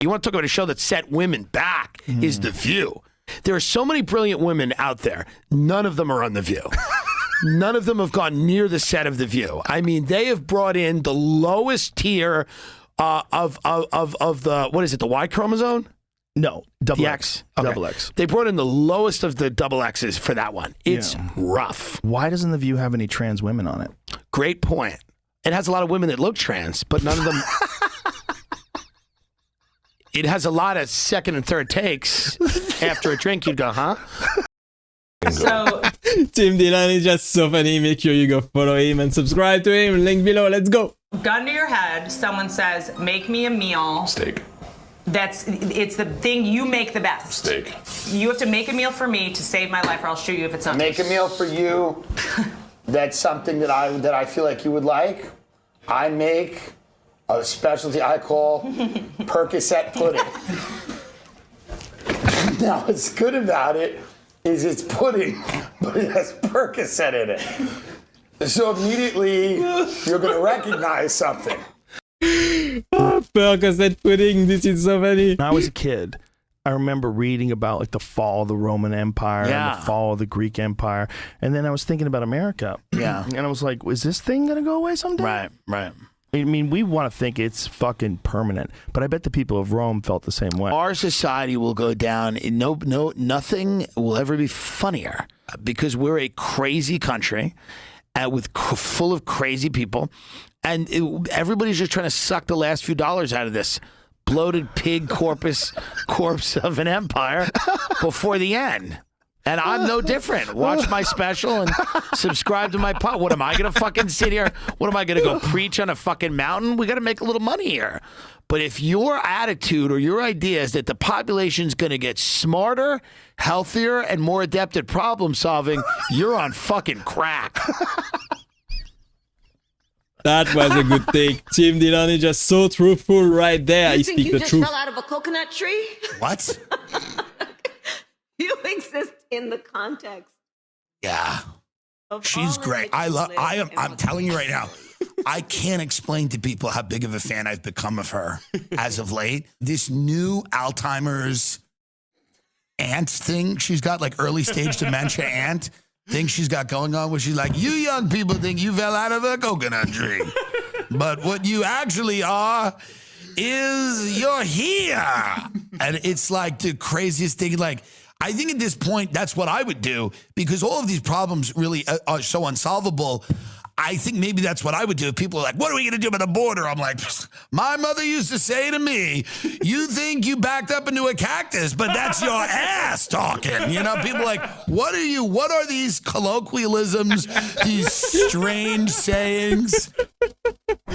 You want to talk about a show that set women back is The View. There are so many brilliant women out there. None of them are on The View. None of them have gone near the set of The View. I mean, they have brought in the lowest tier of the, what is it, the Y chromosome? No, double X. Okay. Double X. They brought in the lowest of the double X's for that one. It's rough. Why doesn't The View have any trans women on it? Great point. It has a lot of women that look trans, but none of them. It has a lot of second and third takes. After a drink, you'd go, huh? So Tim Dillon is just so funny. Make sure you go follow him and subscribe to him. Link below. Let's go. gun to your head, someone says, make me a meal. Steak. It's the thing you make the best. Steak. You have to make a meal for me to save my life, or I'll shoot you if it's not. Make a meal for you. That's something that I feel like you would like. I make a specialty I call Percocet pudding. Now, what's good about it is it's pudding, but it has Percocet in it. So immediately you're going to recognize something. Percocet pudding, this is so funny. When I was a kid, I remember reading about like the fall of the Roman Empire and the fall of the Greek Empire. And then I was thinking about America. Yeah. And I was like, is this thing going to go away someday? Right, right. I mean, we want to think it's fucking permanent, but I bet the people of Rome felt the same way. Our society will go down. Nothing will ever be funnier because we're a crazy country full of crazy people. And everybody's just trying to suck the last few dollars out of this bloated pig corpse of an empire before the end. And I'm no different. Watch my special and subscribe to my pod. What am I going to fucking sit here? What am I going to go preach on a fucking mountain? We got to make a little money here. But if your attitude or your idea is that the population's going to get smarter, healthier, and more adept at problem solving, you're on fucking crack. That was a good take. Tim Dillon is just so truthful right there. You He think speaks you the just truth. fell out of a coconut tree? What? You exist in the context. Yeah. Of She's all great. in which you live I'm and telling you right now, I can't explain to people how big of a fan I've become of her as of late. This new Alzheimer's aunt thing she's got, like early stage dementia aunt thing she's got going on, where she's like, you young people think you fell out of a coconut tree. But what you actually are is you're here. And it's like the craziest thing. Like, I think at this point, that's what I would do, because all of these problems really are so unsolvable. I think maybe that's what I would do. If people are like, what are we going to do about the border? I'm like, my mother used to say to me, you think you backed up into a cactus, but that's your ass talking. You know, people are like, what are these colloquialisms, these strange sayings?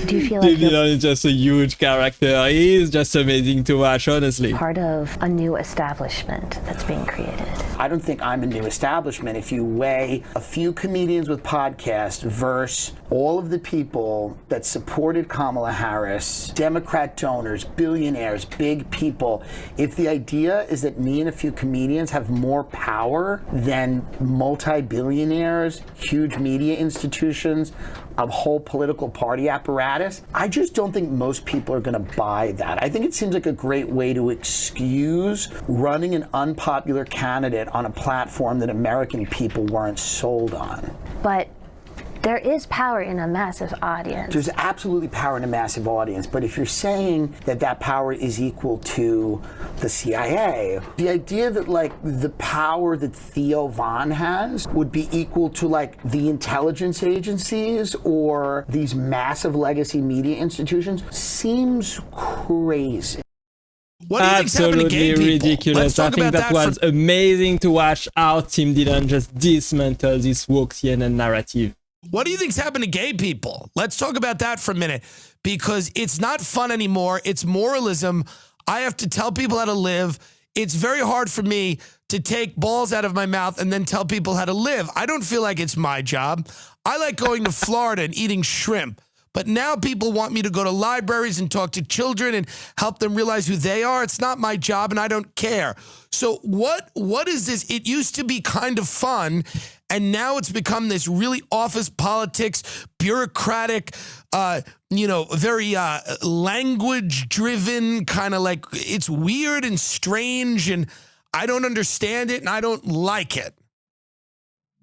Do you feel Tim like Dillon is just a huge character. He is just amazing to watch, honestly. part of a new establishment that's being created? I don't think I'm a new establishment. If you weigh a few comedians with podcasts versus all of the people that supported Kamala Harris, Democrat donors, billionaires, big people, if the idea is that me and a few comedians have more power than multi-billionaires, huge media institutions, a whole political party apparatus, I just don't think most people are going to buy that. I think it seems like a great way to excuse running an unpopular candidate on a platform that American people weren't sold on. But there is power in a massive audience. There's absolutely power in a massive audience, but if you're saying that that power is equal to the CIA, the idea that like the power that Theo Von has would be equal to like the intelligence agencies or these massive legacy media institutions seems crazy. What do you think's happened to Absolutely gay people? ridiculous. Let's I talk think about that was amazing to watch how Tim Dillon just dismantle this woke CNN narrative. What do you think's happened to gay people? Let's talk about that for a minute, because it's not fun anymore. It's moralism. I have to tell people how to live. It's very hard for me to take balls out of my mouth and then tell people how to live. I don't feel like it's my job. I like going to Florida and eating shrimp. But now people want me to go to libraries and talk to children and help them realize who they are. It's not my job, and I don't care. So what is this? It used to be kind of fun, and now it's become this really office politics, bureaucratic, very language-driven kind of like, it's weird and strange, and I don't understand it, and I don't like it.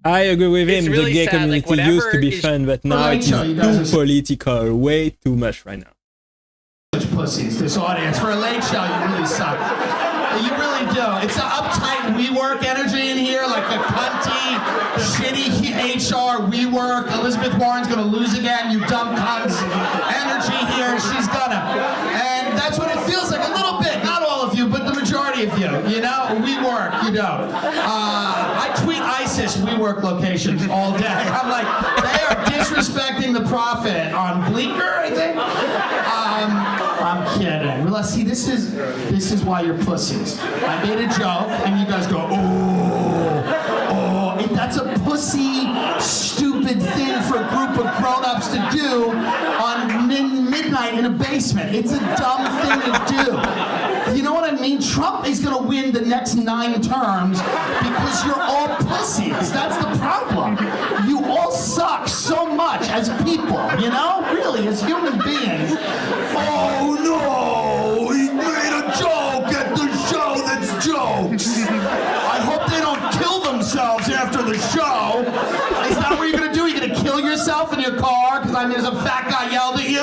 I agree with him. Really the gay sad. community used to be fun, but now it's too political, way too much right now. Pussies, this audience. For a late show, you really suck. You really do. It's an uptight WeWork energy in here, like a cunty, shitty HR WeWork. Elizabeth Warren's gonna lose again, you dumb cunts. Energy here, she's gonna. And that's what it feels like, a little bit. Not all of you, but the majority of you. You know, WeWork, you don't. I tweet ISIS WeWork locations all day. I'm like, they are disrespecting the prophet on Bleecker, I think. I'm kidding. Well, see, this is why you're pussies. I made a joke, and you guys go, oh. That's a pussy, stupid thing for a group of grown-ups to do on midnight in a basement. It's a dumb thing to do. You know what I mean? Trump is going to win the next 9 terms because you're all pussies. That's the problem. You all suck so much as people, you know? Really, as human beings. Oh, no! He made a joke at the show that's jokes. I hope they don't kill themselves after the show. Is that what you're going to do? You're going to kill yourself in your car because there's a fat guy yelled at you?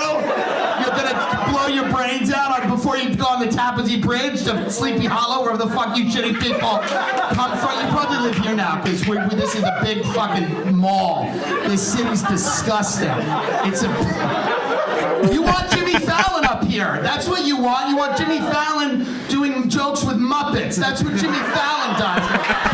You're going to blow your brains out before you go on the Tappan Bridge to Sleepy Hollow, wherever the fuck you shitty people come from. You probably live here now because this is a big fucking mall. This city's disgusting. You want Jimmy Fallon up here. That's what you want. You want Jimmy Fallon doing jokes with Muppets. That's what Jimmy Fallon does.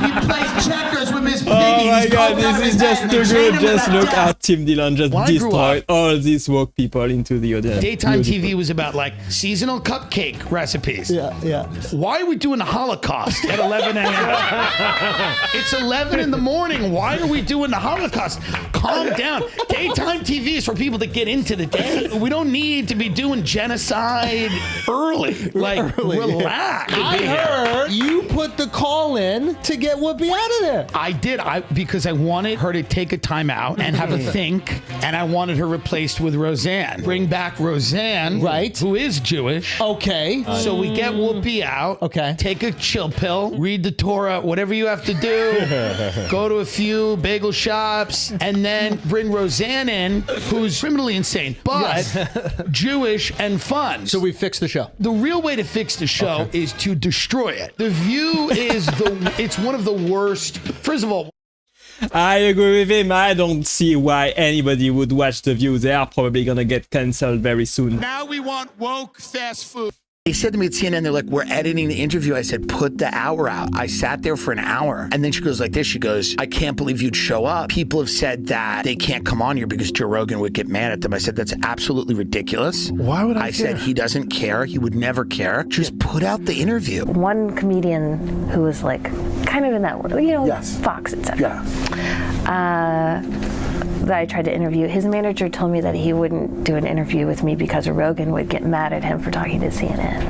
He plays checkers with Miss Piggy. Oh my god, this is just too good. Just look at Tim Dillon just destroyed all these woke people into the audience. Daytime TV was about like seasonal cupcake recipes. Yeah. Why are we doing the Holocaust at 11 a.m.? It's 11 in the morning. Why are we doing the Holocaust? Calm down. Daytime TV is for people that get into the day. We don't need to be doing genocide early. Like, relax. I heard you put the call in to get Whoopi out of there. I did. Because I wanted her to take a time out and have a think, and I wanted her replaced with Roseanne. Bring back Roseanne, right? Who is Jewish. Okay. So we get Whoopi out. Okay. Take a chill pill, read the Torah, whatever you have to do. Go to a few bagel shops, and then bring Roseanne in, who's criminally insane, but Jewish and fun. So we fixed the show. The real way to fix the show is to destroy it. The View is it's one of the worst. First of all, I agree with him. I don't see why anybody would watch The View. They are probably gonna get cancelled very soon. Now we want woke fast food. they said to me at CNN, they're like, we're editing the interview. I said, put the hour out. I sat there for an hour. And then she goes like this. She goes, I can't believe you'd show up. People have said that they can't come on here because Joe Rogan would get mad at them. I said, that's absolutely ridiculous. Why would I care? said, he doesn't care. He would never care. Just put out the interview. One comedian who was like kind of in that world, you know, Yes. Fox, etc. Yeah. That I tried to interview, his manager told me that he wouldn't do an interview with me because Rogan would get mad at him for talking to CNN.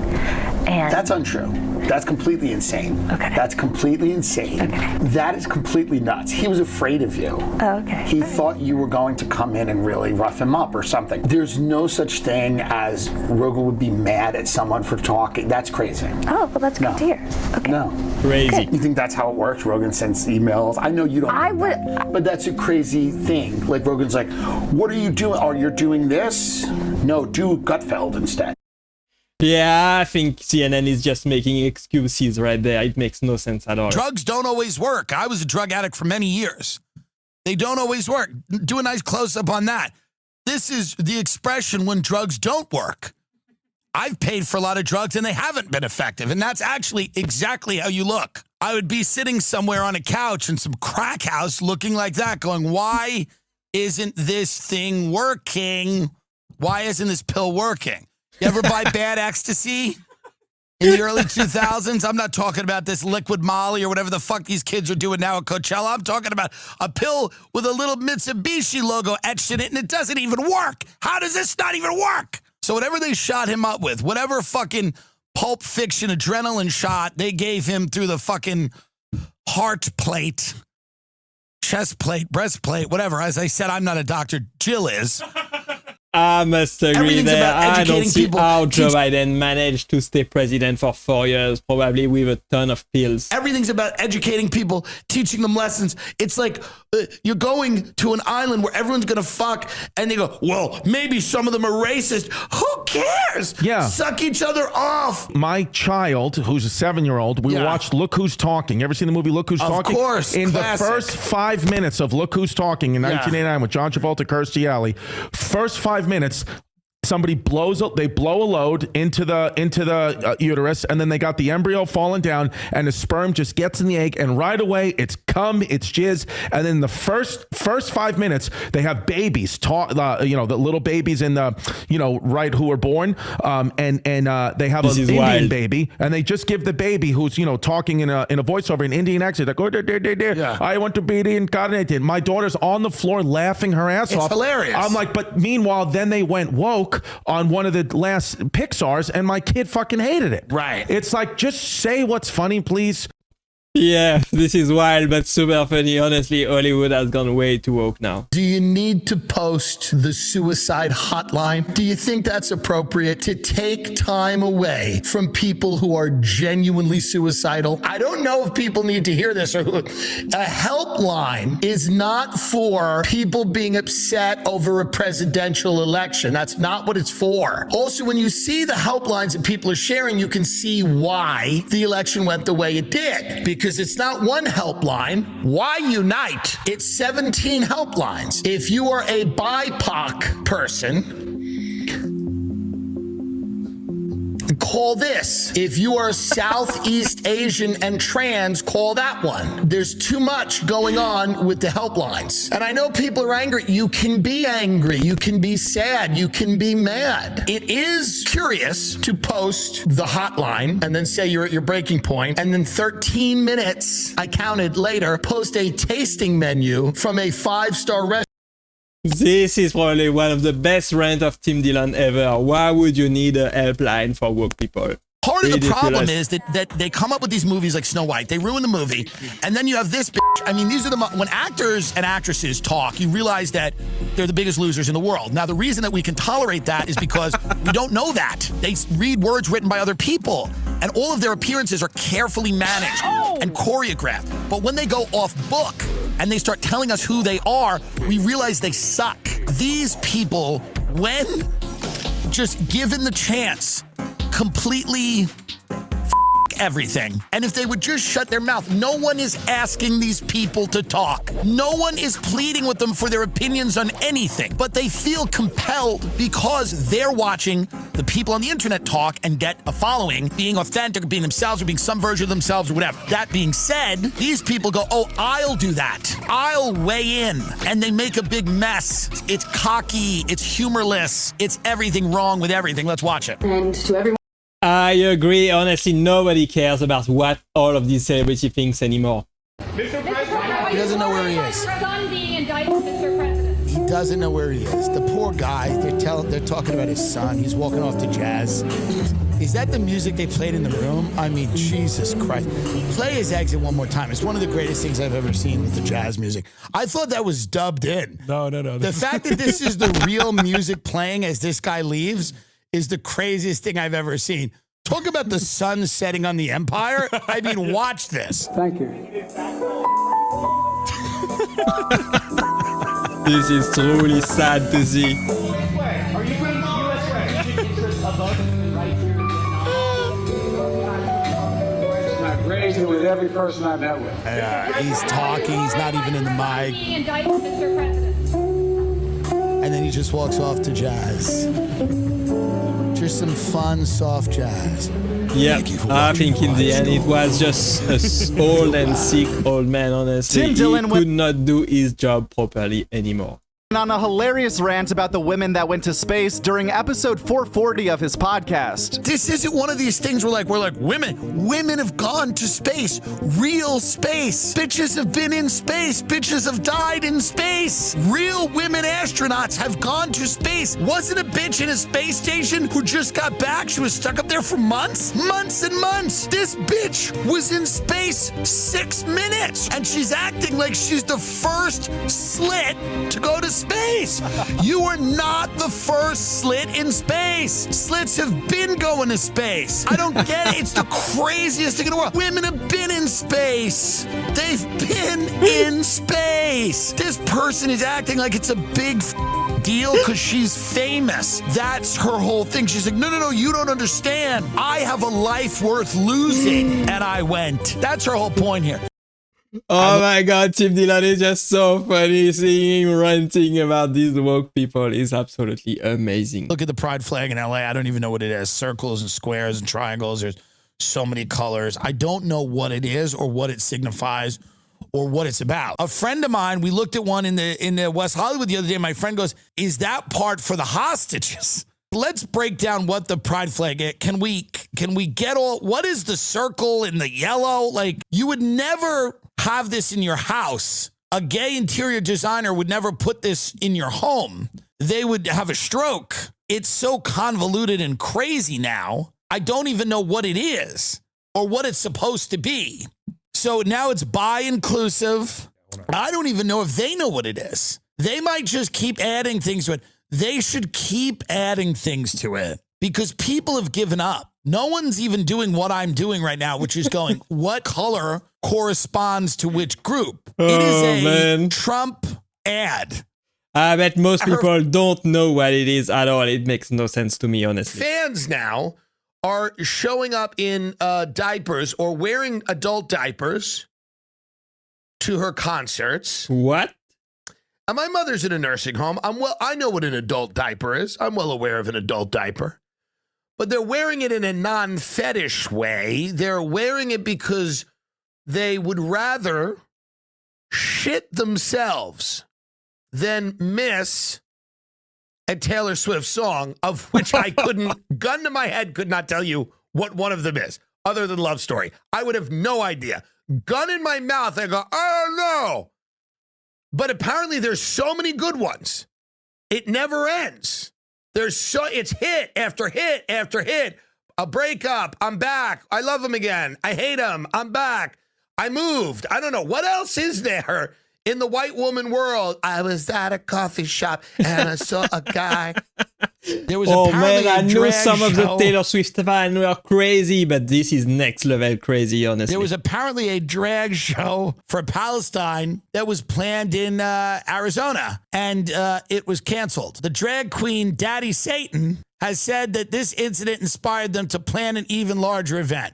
And that's untrue. That's completely insane. Okay. That's completely insane. Okay. That is completely nuts. He was afraid of you. Oh, okay. He thought you were going to come in and really rough him up or something. There's no such thing as Rogan would be mad at someone for talking. That's crazy. Oh, well, that's good to hear. Okay. No. Crazy. You think that's how it works? Rogan sends emails. I know you don't. I would. But that's a crazy thing. Like Rogan's like, what are you doing? Oh, you're doing this? No, do Gutfeld instead. Yeah, I think CNN is just making excuses right there. It makes no sense at all. Drugs don't always work. I was a drug addict for many years. They don't always work. Do a nice close-up on that. This is the expression when drugs don't work. I've paid for a lot of drugs and they haven't been effective. And that's actually exactly how you look. I would be sitting somewhere on a couch in some crack house looking like that, going, why isn't this thing working? Why isn't this pill working? You ever buy bad ecstasy? in the early 2000s. I'm not talking about this liquid Molly or whatever the fuck these kids are doing now at Coachella. I'm talking about a pill with a little Mitsubishi logo etched in it, and it doesn't even work. How does this not even work? So whatever they shot him up with, whatever fucking Pulp Fiction adrenaline shot they gave him through the fucking heart plate, chest plate, breastplate, whatever. As I said, I'm not a doctor. Jill is. I must agree there. I don't see how Joe Biden managed to stay president for 4 years, probably with a ton of pills. Everything's about educating people, teaching them lessons. It's like you're going to an island where everyone's going to fuck, and they go, well, maybe some of them are racist. Who cares? Yeah. Suck each other off. My child, who's a 7-year-old, we watched Look Who's Talking. You ever seen the movie Look Who's Talking? Of course. In Classic. the first 5 minutes of Look Who's Talking in 1989 with John Travolta, Kirstie Alley, first 5 minutes, somebody blow a load into the uterus, and then they got the embryo falling down, and the sperm just gets in the egg, and right away it's cum, it's jizz, and then the first 5 minutes they have babies, the little babies in the right who are born, and they have an Indian wild baby, and they just give the baby who's talking in a voiceover in Indian accent, like, I want to be reincarnated. My daughter's on the floor laughing her ass off. It's hilarious. I'm like, but meanwhile, then they went woke on one of the last Pixars, and my kid fucking hated it. Right. It's like, just say what's funny, please. Yeah, this is wild, but super funny. Honestly, Hollywood has gone way too woke now. Do you need to post the suicide hotline? Do you think that's appropriate to take time away from people who are genuinely suicidal? I don't know if people need to hear this. A helpline is not for people being upset over a presidential election. That's not what it's for. Also, when you see the helplines that people are sharing, you can see why the election went the way it did. Because it's not one helpline. Why unite? It's 17 helplines. If you are a BIPOC person, call this. If you are Southeast Asian and trans, call that one. There's too much going on with the helplines. And I know people are angry. You can be angry. You can be sad. You can be mad. It is curious to post the hotline and then say you're at your breaking point, and then 13 minutes, I counted later, post a tasting menu from a 5-star restaurant. This is probably one of the best rants of Tim Dillon ever. Why would you need a helpline for woke people? Part of the problem is that they come up with these movies like Snow White. They ruin the movie. And then you have this bitch. I mean, these are when actors and actresses talk, you realize that they're the biggest losers in the world. Now, the reason that we can tolerate that is because we don't know that. They read words written by other people. And all of their appearances are carefully managed and choreographed. But when they go off book and they start telling us who they are, we realize they suck. These people, when just given the chance, completely everything. And if they would just shut their mouth, no one is asking these people to talk. No one is pleading with them for their opinions on anything, but they feel compelled because they're watching the people on the internet talk and get a following, being authentic, or being themselves, or being some version of themselves, or whatever. That being said, these people go, oh, I'll do that. I'll weigh in. And they make a big mess. It's cocky. It's humorless. It's everything wrong with everything. Let's watch it. And to everyone. I agree. Honestly, nobody cares about what all of these celebrity thinks anymore. Mr. President. He doesn't know where he is. He doesn't know where he is. The poor guy, they're talking about his son. He's walking off to jazz. Is that the music they played in the room? I mean, Jesus Christ. Play his exit one more time. It's one of the greatest things I've ever seen with the jazz music. I thought that was dubbed in. No. The fact that this is the real music playing as this guy leaves is the craziest thing I've ever seen. Talk about the sun setting on the empire. I mean, watch this. Thank you. This is truly sad to see. Are you bringing the U.S. way? Interests of us right here in Vietnam. I've raised it with every person I've met with. He's talking. He's not even in the mic. And then he just walks off to jazz. Just some fun, soft jazz. Yeah, I think in the end it was just an old and sick old man, honestly. Tim Dillon he could not do his job properly anymore. on a hilarious rant about the women that went to space during episode 440 of his podcast. This isn't one of these things where we're like, women have gone to space, real space. Bitches have been in space. Bitches have died in space. Real women astronauts have gone to space. Wasn't a bitch in a space station who just got back. She was stuck up there for months and months. This bitch was in space 6 minutes, and she's acting like she's the first slit to go to space. You are not the first slit in space. Slits have been going to space. I don't get it. It's the craziest thing in the world. Women have been in space. They've been in space. This person is acting like it's a big deal because she's famous. That's her whole thing. She's like, no, you don't understand. I have a life worth losing, and I went. That's her whole point here. Oh my God, Tim Dillon is just so funny. Seeing him ranting about these woke people is absolutely amazing. Look at the pride flag in LA. I don't even know what it is. Circles and squares and triangles. There's so many colors. I don't know what it is or what it signifies or what it's about. A friend of mine, we looked at one in the West Hollywood the other day. My friend goes, is that part for the hostages? Let's break down what the pride flag is. Can we get what is the circle and the yellow? Like, you would never have this in your house. A gay interior designer would never put this in your home. They would have a stroke. It's so convoluted and crazy now. I don't even know what it is or what it's supposed to be. So now it's bi-inclusive. I don't even know if they know what it is. They might just keep adding things to it. They should keep adding things to it because people have given up. No one's even doing what I'm doing right now, which is going, what color corresponds to which group? It is a Trump ad. I bet most people don't know what it is at all. It makes no sense to me, honestly. Fans now are showing up in diapers or wearing adult diapers to her concerts. What? And my mother's in a nursing home. I know what an adult diaper is. I'm well aware of an adult diaper. But they're wearing it in a non-fetish way. They're wearing it because they would rather shit themselves than miss a Taylor Swift song, of which I couldn't, gun to my head, could not tell you what one of them is, other than Love Story. I would have no idea. Gun in my mouth, I go, I don't know. But apparently there's so many good ones. It never ends. It's hit after hit after hit. A breakup. I'm back. I love him again. I hate him. I'm back. I moved. I don't know. What else is there in the white woman world? I was at a coffee shop and I saw a guy. There was apparently I knew drag some of the show. Taylor Swift fans were crazy, but this is next level crazy, honestly. There was apparently a drag show for Palestine that was planned in Arizona, and it was canceled. The drag queen Daddy Satan has said that this incident inspired them to plan an even larger event.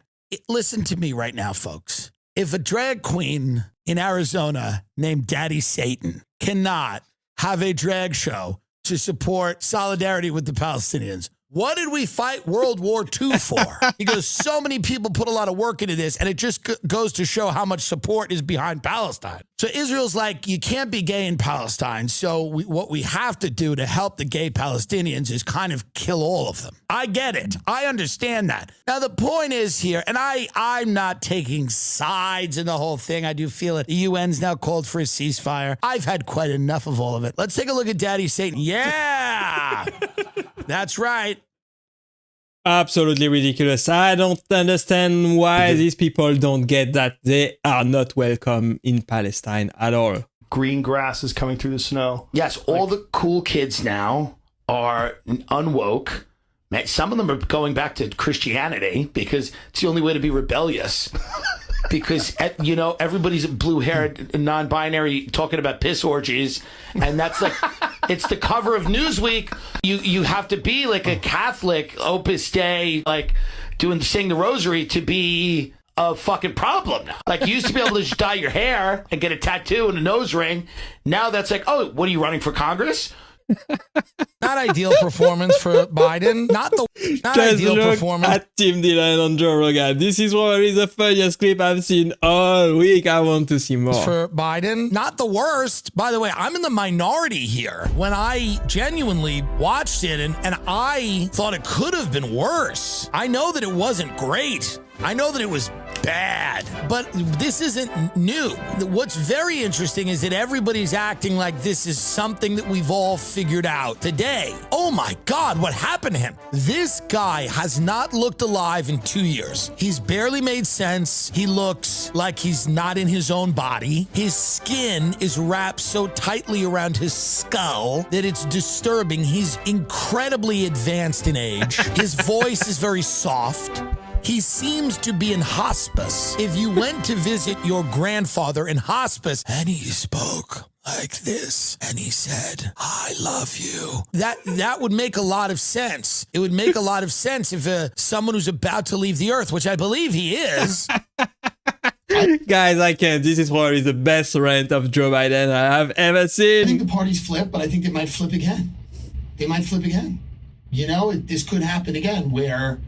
Listen to me right now, folks. If a drag queen in Arizona named Daddy Satan cannot have a drag show to support solidarity with the Palestinians, what did we fight World War II for? Because so many people put a lot of work into this, and it just goes to show how much support is behind Palestine. So Israel's like, you can't be gay in Palestine, so what we have to do to help the gay Palestinians is kind of kill all of them. I get it. I understand that. Now, the point is here, and I'm not taking sides in the whole thing. I do feel it. The UN's now called for a ceasefire. I've had quite enough of all of it. Let's take a look at Daddy Satan. Yeah! That's right. Absolutely ridiculous. I don't understand why these people don't get that they are not welcome in Palestine at all. Green grass is coming through the snow. Yes, all the cool kids now are unwoke. Some of them are going back to Christianity because it's the only way to be rebellious. Because, you know, everybody's blue-haired, non-binary talking about piss orgies. And that's like, it's the cover of Newsweek. You have to be like a Catholic, Opus Dei, like sing the rosary to be a fucking problem now. Like, you used to be able to just dye your hair and get a tattoo and a nose ring. Now that's like, oh, what are you running for Congress? Not ideal performance for Biden. Not ideal performance. At Team Dillon on Joe Rogan. This is probably the funniest clip I've seen all week. I want to see more. For Biden. Not the worst. By the way, I'm in the minority here. When I genuinely watched it and I thought it could have been worse. I know that it wasn't great. I know that it was bad, but this isn't new. What's very interesting is that everybody's acting like this is something that we've all figured out today. Oh my God, what happened to him? This guy has not looked alive in 2 years. He's barely made sense. He looks like he's not in his own body. His skin is wrapped so tightly around his skull that it's disturbing. He's incredibly advanced in age. His voice is very soft. He seems to be in hospice. If you went to visit your grandfather in hospice and he spoke like this and he said, "I love you," that would make a lot of sense. It would make a lot of sense if someone who's about to leave the earth, which I believe he is. Guys, I can't. This is probably the best rant of Joe Biden I have ever seen. I think the party's flipped, but I think they might flip again. They might flip again. You know, this could happen again where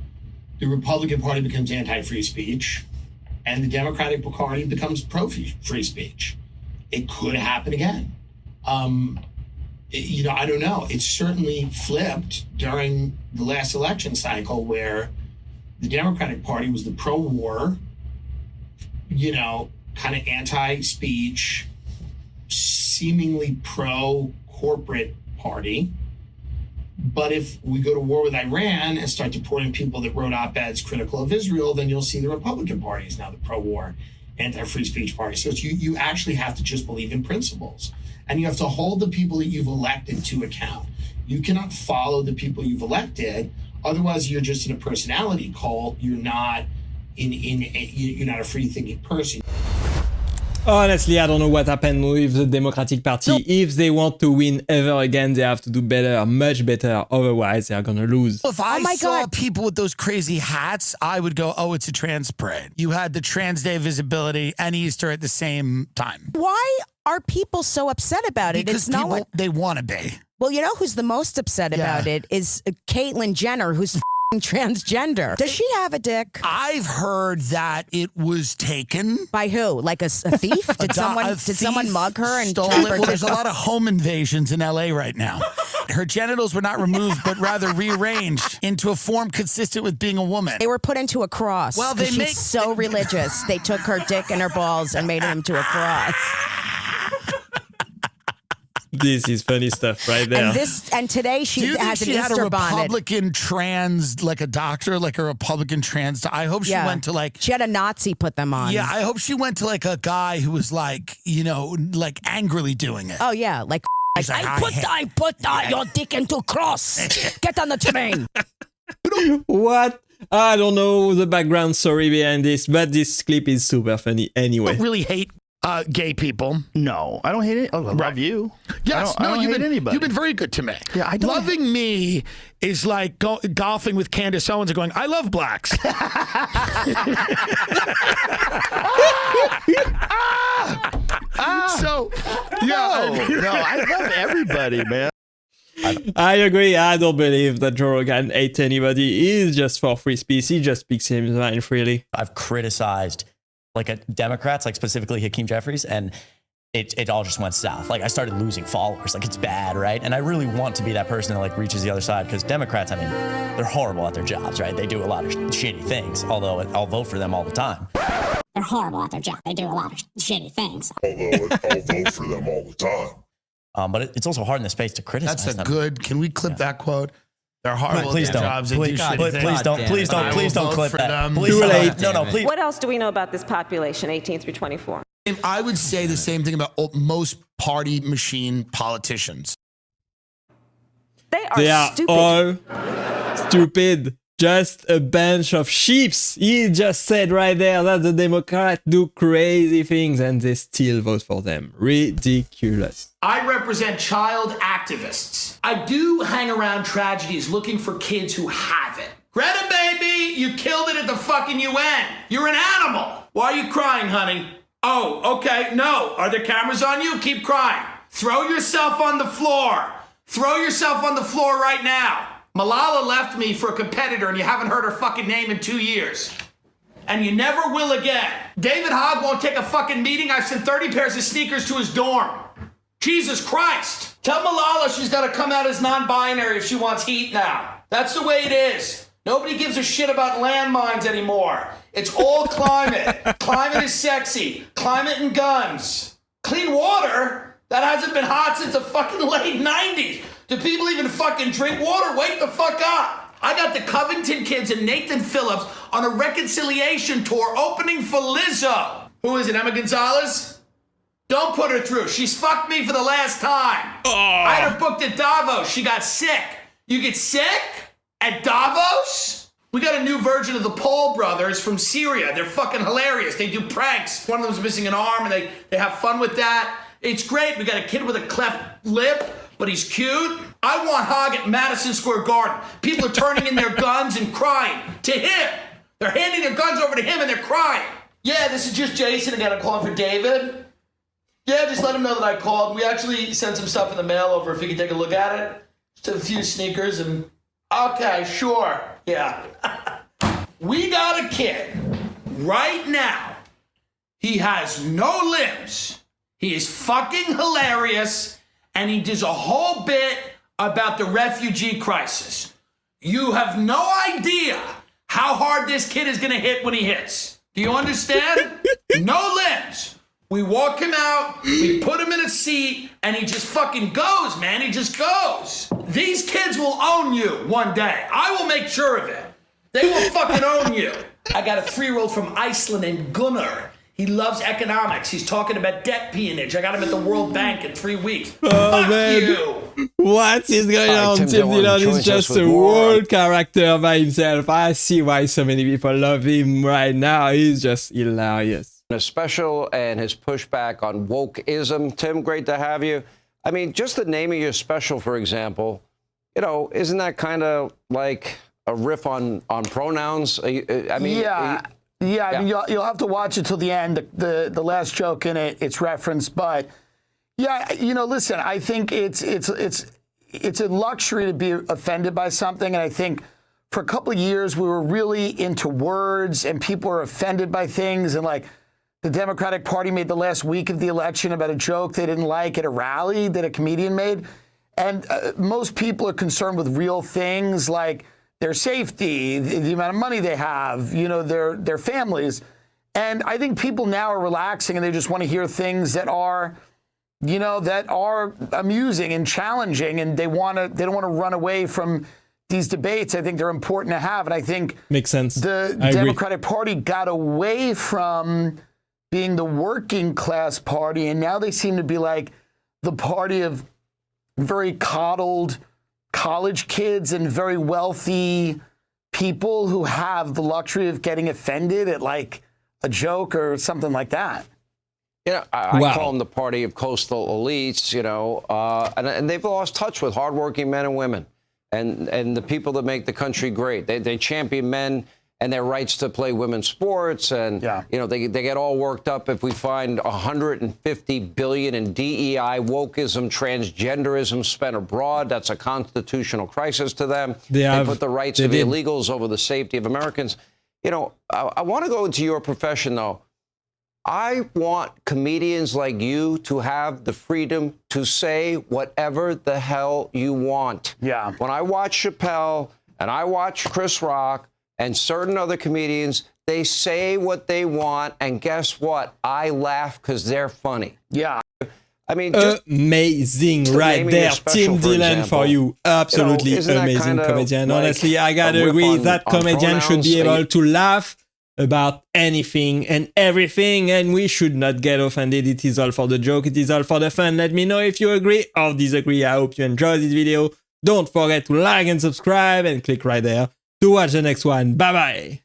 the Republican Party becomes anti-free speech and the Democratic Party becomes pro-free speech. It could happen again. You know, I don't know. It's certainly flipped during the last election cycle where the Democratic Party was the pro-war, you know, kind of anti-speech, seemingly pro-corporate party. But if we go to war with Iran and start deporting people that wrote op-eds critical of Israel, then you'll see the Republican Party is now the pro-war, anti-free speech party. So you actually have to just believe in principles. And you have to hold the people that you've elected to account. You cannot follow the people you've elected. Otherwise, you're just in a personality cult. You're not you're not a free-thinking person. Honestly, I don't know what happened with the Democratic Party. If they want to win ever again, they have to do better, much better. Otherwise, they are going to lose. If I saw people with those crazy hats, I would go, oh, it's a trans parade. You had the Trans Day visibility and Easter at the same time. Why are people so upset about it? Because it's not what they want to be. Well, you know who's the most upset about it is Caitlyn Jenner, who's transgender. Does she have a dick? I've heard that it was taken. By who? Like a thief? Did someone mug her and stole it? Well, there's a lot of home invasions in LA right now. Her genitals were not removed, but rather rearranged into a form consistent with being a woman. They were put into a cross. Well, she's so religious. They took her dick and her balls and made it into a cross. This is funny stuff right there. And today she has an Easter bonnet. She had a Republican trans, like a doctor, like a Republican trans. I hope she went to like. She had a Nazi put them on. Yeah, I hope she went to like a guy who was like, you know, like angrily doing it. Oh yeah, like. I put your dick into cross. Get on the train. What? I don't know the background story behind this, but this clip is super funny anyway. I don't really hate gay people. No, I don't hate it. I love you. Yes, I don't hate anybody. You've been very good to me. Yeah, I don't. Loving me is like golfing with Candace Owens and going, I love blacks. So, yeah. No, I love everybody, man. I agree. I don't believe that Joe Rogan hate anybody. He's just for free speech. He just speaks his mind freely. I've criticized like Democrats, like specifically Hakeem Jeffries, and it all just went south. Like I started losing followers. Like it's bad, right? And I really want to be that person that like reaches the other side, because Democrats, I mean, they're horrible at their jobs, right? They do a lot of shitty things, although I'll vote for them all the time. They're horrible at their job. They do a lot of shitty things. Although I'll vote for them all the time. But it's also hard in the space to criticize them. That's a good, can we clip that quote? They're horrible please at their don't. jobs. Please don't clip that. Please. What else do we know about this population, 18 through 24? I would say the same thing about most party machine politicians. They are stupid. All stupid. Just a bunch of sheeps. He just said right there that the Democrats do crazy things and they still vote for them. Ridiculous. I represent child activists. I do hang around tragedies looking for kids who have it. Greta, baby, you killed it at the fucking UN. You're an animal. Why are you crying, honey? Oh, okay, no. Are there cameras on you? Keep crying. Throw yourself on the floor. Throw yourself on the floor right now. Malala left me for a competitor and you haven't heard her fucking name in 2 years. And you never will again. David Hogg won't take a fucking meeting. I've sent 30 pairs of sneakers to his dorm. Jesus Christ. Tell Malala she's got to come out as non-binary if she wants heat now. That's the way it is. Nobody gives a shit about landmines anymore. It's all climate. Climate is sexy. Climate and guns. Clean water? That hasn't been hot since the fucking late 90s. Do people even fucking drink water? Wake the fuck up. I got the Covington kids and Nathan Phillips on a reconciliation tour opening for Lizzo. Who is it, Emma Gonzalez? Don't put her through. She's fucked me for the last time. I had her booked at Davos. She got sick. You get sick at Davos? We got a new version of the Paul brothers from Syria. They're fucking hilarious. They do pranks. One of them's missing an arm and they have fun with that. It's great. We got a kid with a cleft lip, but he's cute. I want Hogg at Madison Square Garden. People are turning in their guns and crying to him. They're handing their guns over to him and they're crying. Yeah, this is just Jason. I got a call for David. Yeah, just let him know that I called. We actually sent some stuff in the mail over if you could take a look at it. Just a few sneakers and... Okay, sure. Yeah. We got a kid right now. He has no limbs. He is fucking hilarious. And he does a whole bit about the refugee crisis. You have no idea how hard this kid is going to hit when he hits. Do you understand? No limbs. We walk him out, we put him in a seat, and he just fucking goes, man. He just goes. These kids will own you one day. I will make sure of it. They will fucking own you. I got a 3-year-old from Iceland named Gunnar. He loves economics. He's talking about debt peonage. I got him at the World Bank in 3 weeks. Oh, Fuck man. you. What is going on? Tim Dillon is just a world character by himself. I see why so many people love him right now. He's just hilarious. A special and his pushback on wokeism. Tim, great to have you. I mean, just the name of your special, for example, you know, isn't that kind of like a riff on pronouns? I mean, I mean, you'll have to watch it till the end. The last joke in it, it's referenced, but yeah, you know, listen, I think it's a luxury to be offended by something, and I think for a couple of years we were really into words, and people were offended by things, and like the Democratic Party made the last week of the election about a joke they didn't like at a rally that a comedian made, and most people are concerned with real things like their safety, the amount of money they have, you know, their families. And I think people now are relaxing and they just want to hear things that are, you know, that are amusing and challenging, and they don't want to run away from these debates. I think they're important to have. And I think makes sense. The Democratic Party got away from being the working class party, and now they seem to be like the party of very coddled college kids and very wealthy people who have the luxury of getting offended at like a joke or something like that. You know, I call them the party of coastal elites, you know, and they've lost touch with hardworking men and women and the people that make the country great. They champion men and their rights to play women's sports, and you know, they get all worked up if we find $150 billion in DEI, wokeism, transgenderism spent abroad. That's a constitutional crisis to them. They put the rights of illegals over the safety of Americans. You know, I want to go into your profession, though. I want comedians like you to have the freedom to say whatever the hell you want. Yeah. When I watch Chappelle and I watch Chris Rock and certain other comedians, they say what they want, and guess what? I laugh because they're funny. Yeah. I mean, amazing right there. Tim Dillon for you. Absolutely amazing comedian. Honestly, I gotta agree that comedian should be able to laugh about anything and everything, and we should not get offended. It is all for the joke. It is all for the fun. Let me know if you agree or disagree. I hope you enjoyed this video. Don't forget to like and subscribe and click right there to watch the next one. Bye bye.